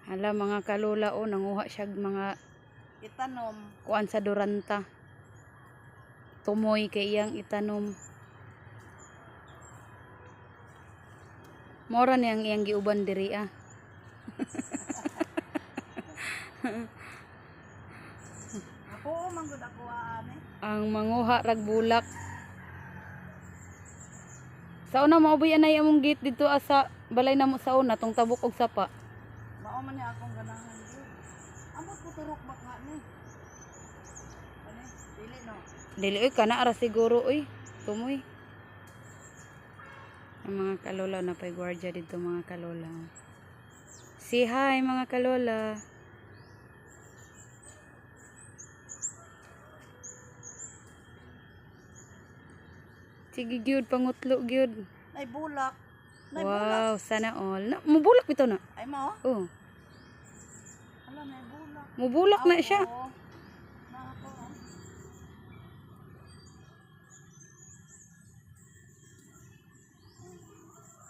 Hala mga kalola o, nanguha siya mga Itanom. kuan sa duranta. Tumoy kay iyang itanom. Mora niyang iyang giuban diri ah. Ako manggod ako ani. Ang manguha rag bulak. Sa una mauboy anay among gate dito asa balay namo sa una tong tabok og sapa. Mao man ni akong ganahan gyud. Amot ko turok baka ni. Ani, dili no. Dili oy kana ara siguro oy. Tumoy. Ang mga kalola na pay gwardiya dito mga kalola. Say hi mga kalola. Sige gyud pangutlo gyud. Nay bulak. Nay bulak. Wow, sana all. Mubulak bitaw na. Ay mo. Oh, Ala nay bulak. mubulak na siya. Oo.